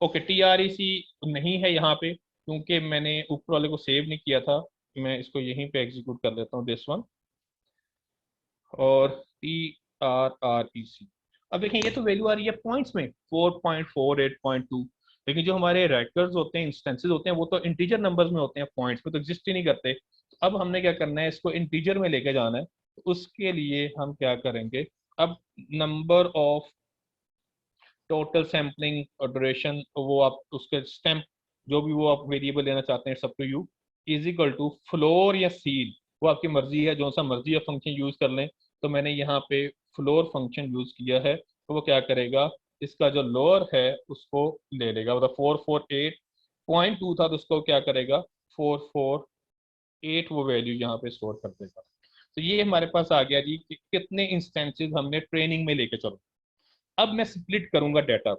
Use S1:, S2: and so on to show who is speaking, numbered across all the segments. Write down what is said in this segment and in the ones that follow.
S1: Okay, TREC नहीं है यहाँ पे क्योंकि मैंने ऊपर वाले को सेव नहीं किया था। मैं इसको यहीं पे एग्जीक्यूट कर लेता हूँ, दिस वन। और TRREC, अब देखें ये तो वैल्यू आ रही है पॉइंट्स में 4.48.2, लेकिन जो हमारे रैकर्स होते हैं, इंस्टेंसेस होते हैं, वो तो इंटीजर नंबर्स में होते हैं, पॉइंट्स में तो एग्जिस्ट ही नहीं करते। तो अब हमने क्या करना है, इसको इंटीजर में लेके जाना है। तो उसके लिए हम क्या करेंगे, अब नंबर ऑफ टोटल सैम्पलिंग और ड्यूरेशन, वो आप उसके स्टेम जो भी वो आप वेरिएबल लेना चाहते हैं, सब to you, is equal to floor या सील, वो आपकी मर्जी है, जो सा मर्जी आप फंक्शन यूज कर लें। तो मैंने यहाँ पे फ्लोर फंक्शन यूज किया है, तो वो क्या करेगा, इसका जो लोअर है उसको ले लेगा, मतलब 448.2 था तो उसको क्या करेगा, 448 वो वैल्यू यहाँ पे स्टोर कर देगा। तो ये हमारे पास आ गया जी कि कितने इंस्टेंसेस हमने ट्रेनिंग में लेके चलो। अब मैं स्प्लिट करूंगा डाटा,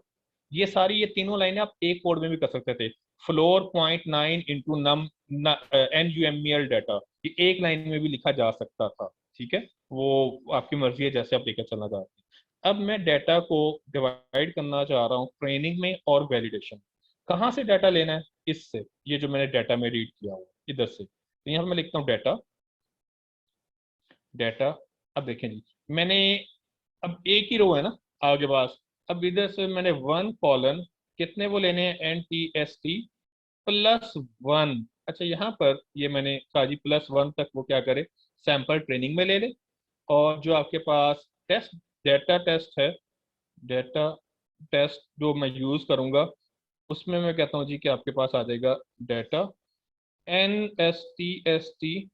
S1: ये तीनों लाइनें आप एक कोड में भी कर सकते थे। फ्लोर 0.9 इंटू नम NUMEL डाटा, ये एक लाइन में भी लिखा जा सकता था, ठीक है, वो आपकी मर्जी है जैसे आप लेकर चलना चाहते हैं। अब मैं डाटा को डिवाइड करना चाह रहा हूँ ट्रेनिंग में और वैलिडेशन। कहाँ से डाटा लेना है, इससे, ये जो मैंने डाटा में रीड किया हुआ इधर से, तो यहाँ पर मैं लिखता हूँ डाटा, डाटा। अब देखें जी, मैंने, अब एक ही रो है ना आपके पास, अब इधर से मैंने वन कॉलन, कितने वो लेने हैं, NTST +1। अच्छा, यहाँ पर ये मैंने कहा जी +1 तक वो क्या करे, सैंपल ट्रेनिंग में ले ले। और जो आपके पास टेस्ट, डेटा टेस्ट है, डेटा टेस्ट जो मैं यूज करूंगा, उसमें मैं कहता हूँ जी कि आपके पास आ जाएगा डाटा NSTST।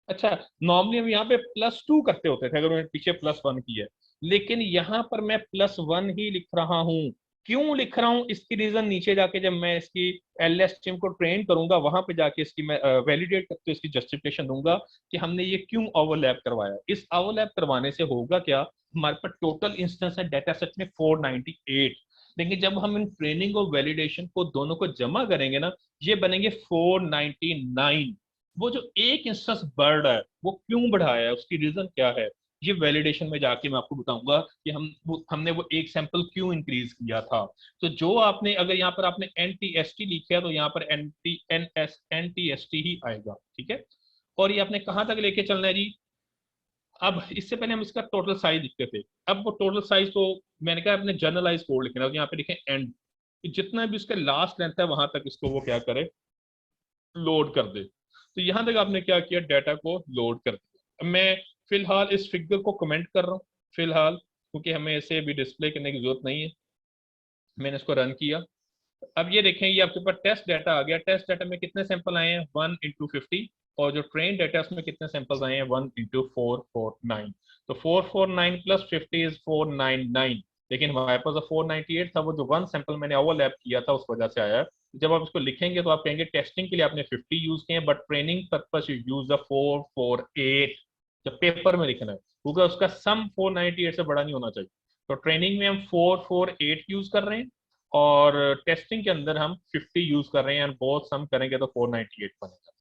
S1: अच्छा, नॉर्मली हम यहाँ पे +2 करते होते थे अगर मैंने पीछे +1 किया है, लेकिन यहाँ पर मैं +1 ही लिख रहा हूँ। क्यों लिख रहा हूँ, इसकी रीजन नीचे जाके जब मैं इसकी LSTM को ट्रेन करूंगा, वहां पे जाके इसकी मैं वैलिडेट करके इसकी जस्टिफिकेशन दूंगा कि हमने ये क्यों ओवरलैप करवाया। इस ओवरलैप करवाने से होगा क्या, हमारे पास टोटल इंस्टेंस है डाटा सेट में 498, लेकिन जब हम इन ट्रेनिंग और वैलिडेशन को दोनों को जमा करेंगे ना, ये बनेंगे 499। वो जो एक इंस्टेंस बढ़ रहा है, वो क्यों बढ़ाया है, उसकी रीजन क्या है, ये वैलिडेशन में जाके मैं आपको बताऊंगा कि हमने वो एक सैंपल क्यों इंक्रीज किया था। तो जो आपने, अगर यहाँ पर आपने NTST लिखा है तो यहाँ पर NTST ही आएगा, ठीक है। और ये आपने कहाँ तक लेके चलना है जी, अब इससे पहले हम इसका टोटल साइज लिखते थे, अब वो टोटल साइज तो मैंने कहा अपने जनरलाइज कोड लिखना है, तो यहाँ पे लिखे एंड, जितना भी उसका लास्ट लेंथ है वहां तक इसको वो क्या करे, लोड कर दे। तो यहां तक आपने क्या किया, डाटा को लोड कर दिया। अब मैं फिलहाल इस फिगर को कमेंट कर रहा हूँ फिलहाल, क्योंकि हमें इसे भी डिस्प्ले करने की जरूरत नहीं है। मैंने इसको रन किया। अब ये देखें, ये आपके पास टेस्ट डाटा आ गया। टेस्ट डाटा में कितने सैंपल आए हैं, 1 × 50, और जो ट्रेन डाटा है उसमें कितने सैंपल्स आए हैं, 1 × 449। तो 449 + 50 इज 499, लेकिन हमारे पास 498 था, वो जो वन सैंपल मैंने ओवरलैप किया था उस वजह से आया है। जब आप इसको लिखेंगे तो आप कहेंगे टेस्टिंग के लिए आपने 50 यूज किए, but training purpose you use the 448, जब पेपर में लिखना है, क्योंकि उसका सम 498 से बड़ा नहीं होना चाहिए। तो ट्रेनिंग में हम 448 यूज कर रहे हैं, और टेस्टिंग के अंदर हम 50 यूज कर रहे हैं, और बहुत सम करेंगे तो 498 बनेगा।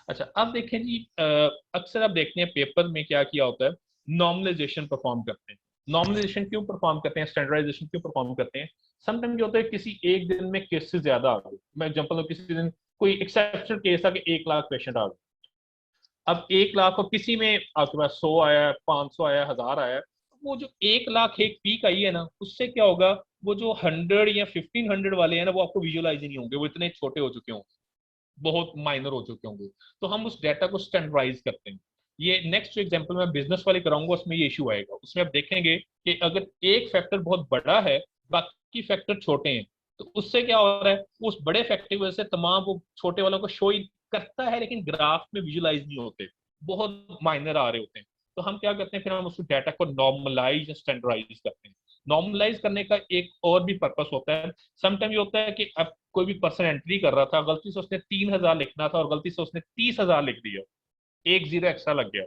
S1: अच्छा, अब देखें जी, अक्सर आप देखते हैं पेपर में क्या किया होता है, नॉर्मलाइजेशन परफॉर्म करते हैं। नॉर्मलाइजेशन क्यों परफॉर्म करते हैं, स्टैंडर्डाइजेशन क्यों परफॉर्म करते हैं। समटाइम क्या होता है, किसी एक दिन में केसेस ज्यादा आ गए, मैं एग्जांपल दूं, किसी दिन कोई एक्सेप्शनल केस था कि 1 लाख पेशेंट आ गए। अब 1 लाख, और किसी में आपके पास 100 आया, 500 आया, 1000 आया, वो जो 1 लाख एक पीक आई है ना, उससे क्या होगा, वो जो 100 या 1500 वाले हैं ना, वो आपको विजुअलाइज ही नहीं होंगे, वो इतने छोटे हो चुके होंगे, बहुत माइनर हो चुके होंगे। तो हम उस डाटा को स्टैंडर्डाइज करते हैं। ये नेक्स्ट जो एग्जांपल मैं बिजनेस वाले कराऊंगा उसमें ये इशू आएगा, उसमें आप देखेंगे कि अगर एक फैक्टर बहुत बड़ा है, बाकी फैक्टर छोटे हैं, तो उससे क्या हो रहा है, उस बड़े फैक्टर की वजह से तमाम वो छोटे वालों को शो करता है, लेकिन ग्राफ में विजुलाइज नहीं होते, बहुत माइनर आ रहे होते हैं। तो हम क्या करते हैं, फिर हम उस डाटा को नॉर्मलाइज स्टैंडर्डाइज करते हैं। नॉर्मलाइज करने का एक और भी पर्पस होता है। समटाइम ये होता है कि अब कोई भी पर्सन एंट्री कर रहा था, गलती से उसने 3000 लिखना था और गलती से उसने 30,000 लिख दिया, एक जीरो एक्स्ट्रा लग गया,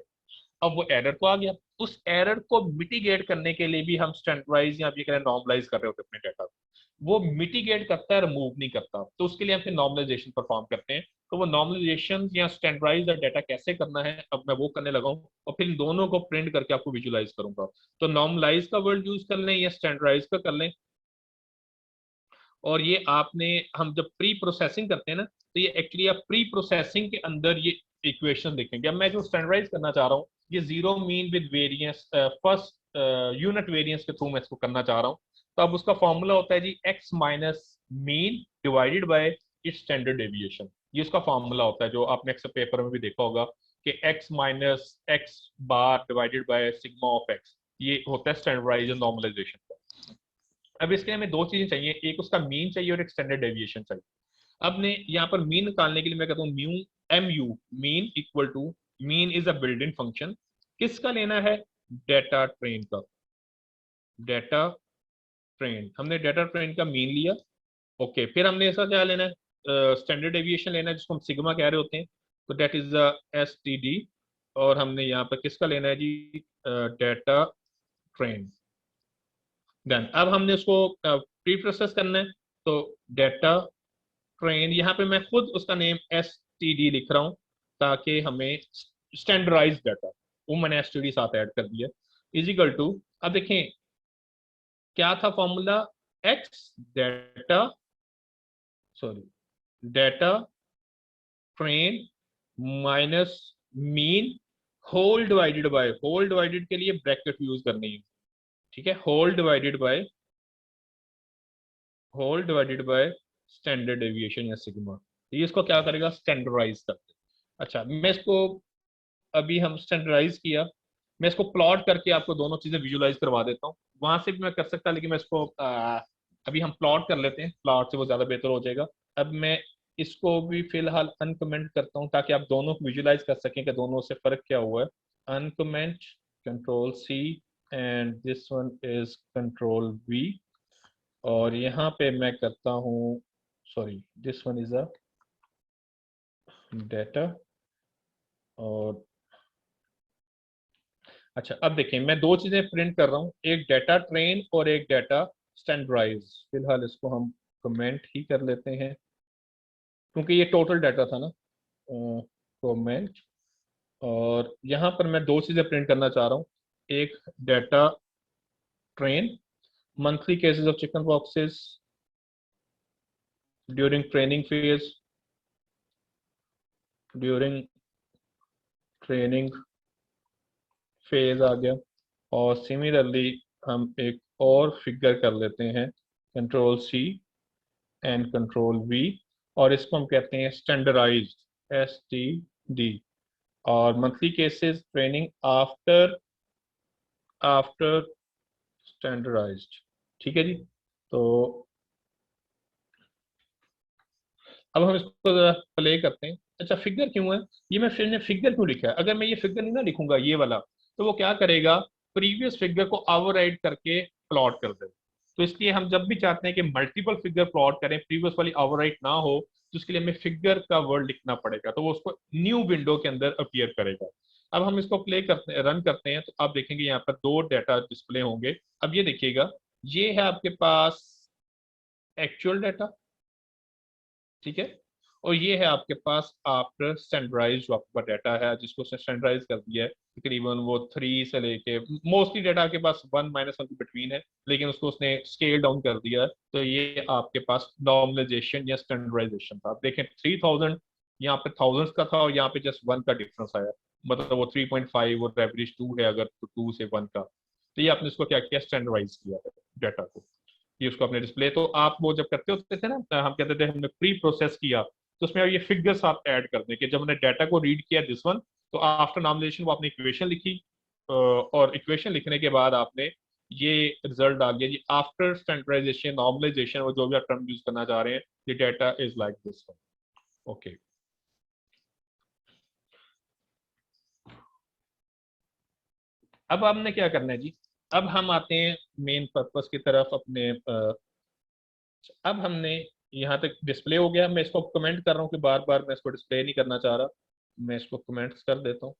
S1: अब वो एरर को आ गया। उस एरर को मिटिगेट करने के लिए भी हम स्टैंडर्डाइज या ये नॉर्मलाइज कर रहे होते हैं अपने डाटा को। वो मिटिगेट करता है, रिमूव नहीं करता, तो उसके लिए हम फिर नॉर्मलाइजेशन परफॉर्म करते हैं। तो वो नॉर्मलाइजेशन या स्टैंडर्डाइज डाटा कैसे करना है, अब मैं वो करने लगा हूँ, और फिर इन दोनों को प्रिंट करके आपको विजुलाइज करूंगा। तो नॉर्मलाइज का वर्ड यूज कर लें या स्टैंडर्डाइज का कर लें, और ये आपने, हम जब प्री प्रोसेसिंग करते हैं ना, तो ये एक्चुअली आप प्री प्रोसेसिंग के अंदर ये इक्वेशन देखेंगे। अब मैं जो स्टैंडर्डाइज करना चाह रहा हूँ, ये zero mean with variance, first unit variance के थ्रू मैं इसको करना चाह रहा हूँ। तो अब उसका फॉर्मूला होता है जी x minus mean divided by its standard deviation. ये उसका फॉर्मूला होता है जो आपने अक्सर पेपर में भी देखा होगा कि x minus x bar divided by sigma of x, ये होता है स्टैंडर्डाइज नॉर्मलाइजेशन का। अब इसके लिए हमें दो चीजें चाहिए, एक उसका मीन चाहिए और एक स्टैंडर्ड डेविएशन चाहिए। अब ने यहाँ पर मीन निकालने के लिए मैं कहता हूँ mu, M U mean equal to, mean is a built in function, किसका लेना है, डेटा ट्रेन का। डेटा ट्रेन, हमने डेटा ट्रेन का मीन लिया। ओके, फिर हमने ऐसा क्या लेना है, स्टैंडर्ड डेविएशन लेना है जिसको हम सिग्मा कह रहे होते हैं, तो date is S T D. और हमने यहाँ पर किसका लेना है जी, डेटा ट्रेन। देन अब हमने उसको प्री प्रोसेस करना है, तो डेटा ट्रेन, यहाँ पे मैं खुद उसका नेम एस टी डी लिख रहा हूँ ताकि हमें स्टैंडर्डाइज डाटा, वो मैंने एस टी डी साथ ऐड कर दिया, इजिकल टू, अब देखें क्या था formula, X data, sorry, data train minus mean whole divided by, whole divided के लिए ब्रैकेट यूज करनी है, ठीक है, whole divided by standard deviation या सिग्मा। ये इसको क्या करेगा, स्टैंडर्डाइज करते। अच्छा, मैं इसको, अभी हम स्टैंडर्डाइज किया, मैं इसको प्लॉट करके आपको दोनों चीजें विजुलाइज करवा देता हूँ, वहां से भी मैं कर सकता, लेकिन मैं इसको अभी हम प्लॉट कर लेते हैं, प्लॉट से वो ज्यादा बेहतर हो जाएगा। अब मैं इसको भी फिलहाल अनकमेंट करता हूँ ताकि आप दोनों को विजुलाइज कर सकें कि दोनों से फर्क क्या हुआ है। Uncomment, control C, and this one is control V. और यहाँ पे मैं करता हूँ, sorry, this one is a data. और अच्छा, अब देखिए मैं दो चीजें प्रिंट कर रहा हूँ, एक डेटा ट्रेन और एक डेटा स्टैंडर्डाइज। फिलहाल इसको हम कमेंट ही कर लेते हैं क्योंकि ये टोटल डाटा था ना, कमेंट। और यहाँ पर मैं दो चीजें प्रिंट करना चाह रहा हूँ, एक data train, monthly cases of chicken boxes during training phase, during training phase आ गया। और सिमिलरली हम एक और फिगर कर लेते हैं, control C and control V, और इसको हम कहते हैं स्टैंडर्डाइज्ड, एस टी डी। और monthly cases training after, after standardized, ठीक है जी। तो अब हम इसको प्ले करते हैं। अच्छा, फिगर क्यों है, ये मैं फिर ने फिगर क्यों लिखा है, अगर मैं ये फिगर नहीं ना लिखूंगा ये वाला, तो वो क्या करेगा, प्रीवियस फिगर को ओवरराइड करके प्लॉट कर देगा। तो इसलिए हम जब भी चाहते हैं कि मल्टीपल फिगर प्लॉट करें, प्रीवियस वाली ओवरराइड ना हो, तो उसके लिए हमें फिगर का वर्ड लिखना पड़ेगा, तो वो उसको न्यू विंडो के अंदर अपीयर करेगा। अब हम इसको प्ले करते हैं, रन करते हैं, तो आप देखेंगे यहाँ पर दो डाटा डिस्प्ले होंगे। अब ये देखिएगा, ये है आपके पास एक्चुअल डाटा, ठीक है, और ये है आपके पास आफ्टर स्टैंडर्डाइज जो आपका डाटा है जिसको उसने स्टैंडर्डाइज कर दिया है, तकरीबन वो 3 से लेके, मोस्टली डाटा आपके पास 1 - 1 के बिटवीन है, लेकिन उसको उसने स्केल डाउन कर दिया है। तो ये आपके पास नॉर्मलाइजेशन या स्टैंडर्डाइजेशन था। आप देखें 3000 यहाँ पे थाउजेंड्स का था और यहाँ पे जस्ट 1 का डिफरेंस आया, मतलब वो 3.5 और एवरेज 2 है, अगर तो 2 से 1 का, तो ये आपने इसको क्या किया, स्टैंडर्डाइज किया है डाटा को, ये उसको अपने डिस्प्ले। तो आप वो जब करते होते थे ना, हम कहते थे हमने प्री प्रोसेस किया, तो उसमें आप ये फिगर्स आप ऐड कर दें कि जब हमने डाटा को रीड किया दिस वन, तो आफ्टर नॉर्मलाइजेशन वो आपने इक्वेशन लिखी, और इक्वेशन लिखने के बाद आपने ये रिजल्ट डाल दिया जी, आफ्टर स्टैंडर्डाइजेशन नॉर्मलाइजेशन, और जो भी आप टर्म यूज करना चाह रहे हैं, ये data is like this one. Okay, अब हमने क्या करना है जी, अब हम आते हैं मेन पर्पस की तरफ अपने। अब हमने यहाँ तक डिस्प्ले हो गया, मैं इसको कमेंट कर रहा हूँ कि बार बार मैं इसको डिस्प्ले नहीं करना चाह रहा, मैं इसको कमेंट्स कर देता हूँ।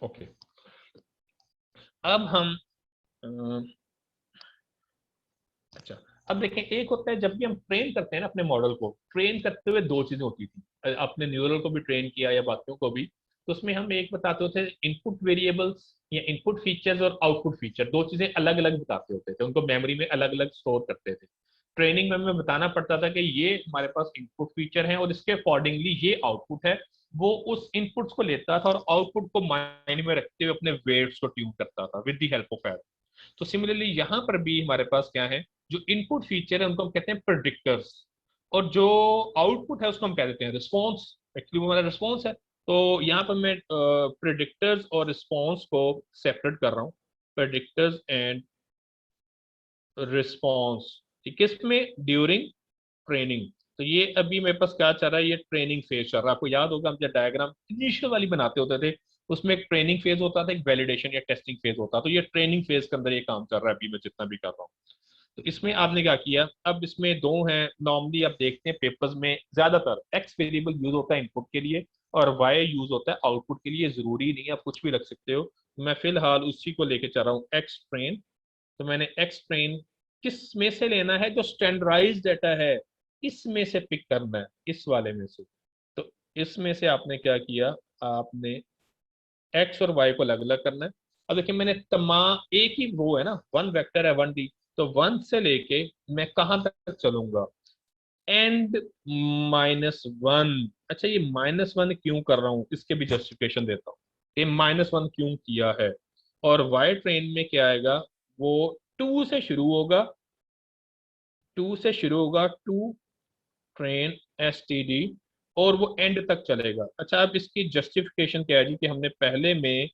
S1: ओके, अब हम अच्छा, अब देखें, एक होता है जब भी हम ट्रेन करते हैं ना, अपने मॉडल को ट्रेन करते हुए दो चीजें होती थी, अपने न्यूरल को भी ट्रेन किया या बाकियों को भी, तो उसमें हम एक बताते होते इनपुट वेरिएबल्स या इनपुट फीचर्स और आउटपुट फीचर, दो चीजें अलग अलग बताते होते थे, उनको मेमोरी में अलग अलग स्टोर करते थे। ट्रेनिंग में हमें बताना पड़ता था कि ये हमारे पास इनपुट फीचर है और इसके अकॉर्डिंगली ये आउटपुट है। वो उस इनपुट्स को लेता था और आउटपुट को मायने में रखते हुए अपने वेट्स को ट्यून करता था with the help of error. तो सिमिलरली यहाँ पर भी हमारे पास क्या है, जो इनपुट फीचर है उनको हम कहते हैं प्रेडिक्टर्स, और जो आउटपुट है उसको हम कह देते हैं रिस्पॉन्स। एक्चुअली वो हमारा रिस्पॉन्स है। तो यहाँ पर मैं प्रेडिक्टर्स और रिस्पॉन्स को सेपरेट कर रहा हूँ, प्रेडिक्टर्स एंड रिस्पॉन्स। किस में? During training. तो ये अभी मेरे पास क्या चल रहा है, ये ट्रेनिंग फेज चल रहा है। आपको याद होगा हम जब डायग्राम इनिशियल वाली बनाते होते थे, उसमें एक ट्रेनिंग फेज होता था, एक वैलिडेशन या टेस्टिंग फेज होता। तो ये ट्रेनिंग फेज के अंदर ये काम चल रहा है अभी मैं जितना भी कर रहा हूँ। तो इसमें आपने क्या किया, अब इसमें दो हैं नॉर्मली, आप देखते हैं पेपर्स में ज्यादातर एक्स वेरिएबल यूज होता है इनपुट के लिए और वाई यूज होता है आउटपुट के लिए। जरूरी नहीं है, आप कुछ भी रख सकते हो। मैं फिलहाल उसी को लेके चल रहा हूँ, एक्स ट्रेन। तो मैंने एक्स ट्रेन किस में से लेना है, जो स्टैंडर्डाइज डाटा है इसमें से पिक करना है, इस वाले में से। तो इसमें से आपने क्या किया, आपने एक्स और वाई को अलग अलग करना है। अब देखिए मैंने तमाम एक ही वो है ना, वन वेक्टर है 1D। तो 1 से लेके मैं कहां तक चलूंगा, एंड -1। अच्छा ये -1 क्यों कर रहा हूं, इसके भी जस्टिफिकेशन देता हूँ। ये -1 क्यों किया है। और वाई ट्रेन में क्या आएगा, वो 2 से शुरू होगा, 2 से शुरू होगा, टू ट्रेन STD, और वो एंड तक चलेगा। अच्छा अब इसकी जस्टिफिकेशन क्या है जी, कि हमने पहले में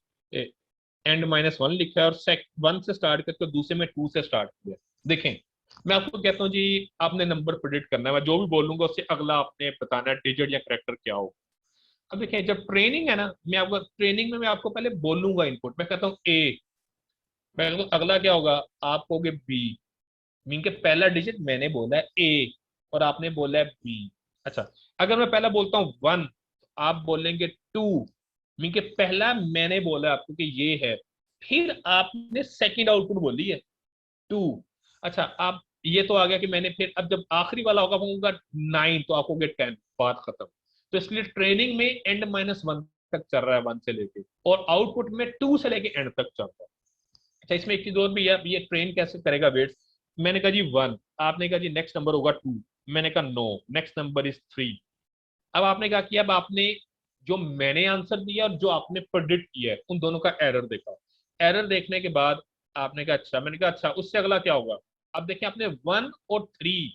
S1: एंड -1 लिखा है और सेक 1 से स्टार्ट करके दूसरे में 2 से स्टार्ट किया। देखें मैं आपको कहता हूँ जी, आपने नंबर प्रिडिक्ट करना है, मैं जो भी बोलूंगा उससे अगला आपने बताना है डिजिट या करेक्टर क्या हो। अब देखें जब ट्रेनिंग है ना, मैं आपको ट्रेनिंग में मैं आपको पहले बोलूंगा इनपुट, मैं कहता हूँ A, मैं कहता हूँ अगला क्या होगा, आप कहोगे B। मीन के पहला डिजिट मैंने बोला है A और आपने बोला है B। अच्छा अगर मैं पहला बोलता हूँ 1, आप बोलेंगे 2। मीन के पहला मैंने बोला आपको कि ये है, फिर आपने सेकंड आउटपुट बोली है 2। अच्छा आप, ये तो आ गया कि मैंने, फिर अब जब आखिरी वाला होगा वो होगा 9, तो आप कहोगे 10, बात खत्म। तो इसलिए ट्रेनिंग में एंड -1 तक चल रहा है 1 से लेके, और आउटपुट में 2 से लेके एंड तक चल रहा है। अच्छा इसमें एक चीज और भी है, ये ट्रेन कैसे करेगा वेट्स। मैंने कहा जी 1, आपने कहा जी नेक्स्ट नंबर होगा 2, मैंने कहा नो, नेक्स्ट नंबर इज 3। अब आपने क्या किया, अब आपने जो मैंने आंसर दिया और जो आपने प्रेडिक्ट किया है उन दोनों का एरर देखा। एरर देखने के बाद आपने कहा अच्छा, मैंने कहा अच्छा उससे अगला क्या होगा। अब देखिए आपने 1 और 3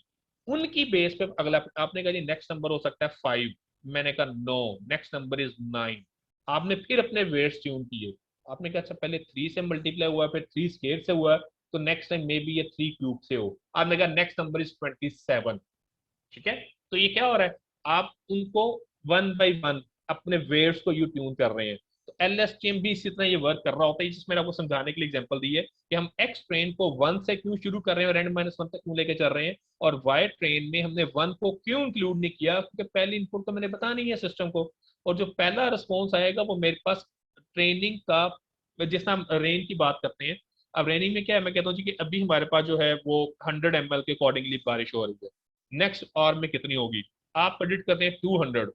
S1: उनकी बेस पे अगला, आपने कहा जी नेक्स्ट नंबर हो सकता है 5, मैंने कहा नो, नेक्स्ट नंबर इज 9। आपने फिर अपने वेट्स ट्यून किए। आपने कहा अच्छा पहले 3 से मल्टीप्लाई हुआ, फिर 3 स्केयर से हुआ, तो नेक्स्ट टाइम मे बी ये 3 क्यूब से हो। आपने कहा नेक्स्ट नंबर इज 27। ठीक है, तो ये क्या हो रहा है, आप उनको 1 बाई 1 अपने वेव्स को यू ट्यून कर रहे हैं। तो LSTM भी इसी तरह ये वर्क कर रहा होता है, जिसमें आपको समझाने के लिए एग्जांपल दी है कि हम एक्स ट्रेन को 1 से क्यों शुरू कर रहे हैं और एंड -1 तक क्यों लेके चल रहे हैं, और वाई ट्रेन में हमने 1 को क्यों इंक्लूड नहीं किया, क्योंकि पहली इनपुट तो मैंने बता नहीं है सिस्टम को, और जो पहला रिस्पॉन्स आएगा वो मेरे पास ट्रेनिंग का, जिस हम रेन की बात करते हैं। अब रेनिंग में क्या है, मैं कहता हूँ जी कि अभी हमारे पास जो है वो 100 ml के अकॉर्डिंगली बारिश हो रही है, नेक्स्ट आवर में कितनी होगी, आप प्रेडिक्ट करते हैं 200।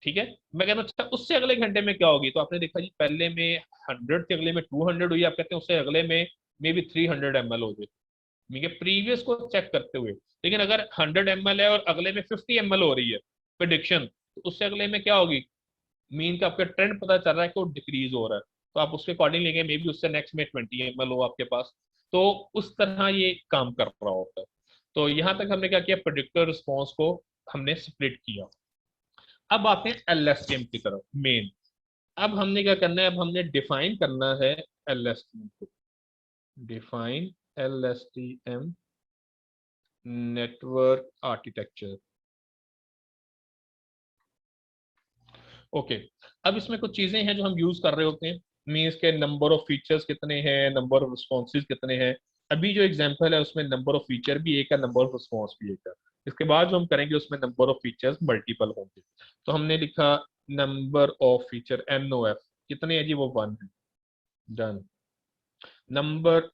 S1: ठीक है, मैं कहता हूँ अच्छा उससे अगले घंटे में क्या होगी, तो आपने देखा जी पहले में 100 थी, अगले में 200 हुई, आप कहते हैं उससे अगले में मे बी 300 ml हो जाए, ठीक है, प्रीवियस को चेक करते हुए। लेकिन अगर 100 ml है और अगले में 50 ml हो रही है प्रिडिक्शन, तो उससे अगले में क्या होगी, मीन का आपका ट्रेंड पता चल रहा है कि वो डिक्रीज हो रहा है, तो आप उसके अकॉर्डिंग लेंगे, मे बी उससे नेक्स्ट में 20 ml हो आपके पास। तो उस तरह ये काम कर रहा होता है। तो यहाँ तक हमने क्या किया, प्रेडिक्टर रिस्पॉन्स को हमने स्प्लिट किया। अब आते हैं LSTM की तरफ मेन। अब हमने क्या करना है, अब हमने डिफाइन करना है LSTM को, define LSTM network architecture. Okay, अब इसमें कुछ चीजें हैं जो हम यूज कर रहे होते हैं, मीन्स के नंबर ऑफ फीचर्स कितने हैं, नंबर ऑफ रिस्पॉन्सेज कितने हैं। अभी जो एग्जांपल है उसमें नंबर ऑफ फीचर भी एक है, नंबर ऑफ रिस्पॉन्स भी एक है। इसके बाद जो हम करेंगे उसमें नंबर ऑफ फीचर्स मल्टीपल होंगे। तो हमने लिखा नंबर ऑफ फीचर NOF कितने है जी, वो 1 है, done. Number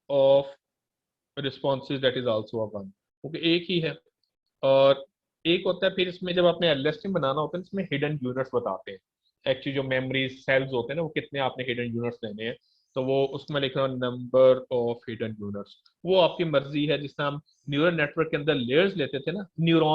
S1: of responses that is also 1, क्योंकि एक ही है। और एक होता है फिर इसमें जब आपने LSTM बनाना होता है इसमें हिडन यूनिट्स बताते हैं, एक्चुअली जो मेमोरी सेल्स होते हैं ना वो कितने आपने हिडन यूनिट्स लेने हैं। तो वो उसमें लिख रहा हूँ नंबर ऑफ हिडन यूनिट्स। वो आपकी मर्जी है, जिस तरह हम न्यूरल नेटवर्क के अंदर लेयर्स लेते थे ना, न्यूरॉन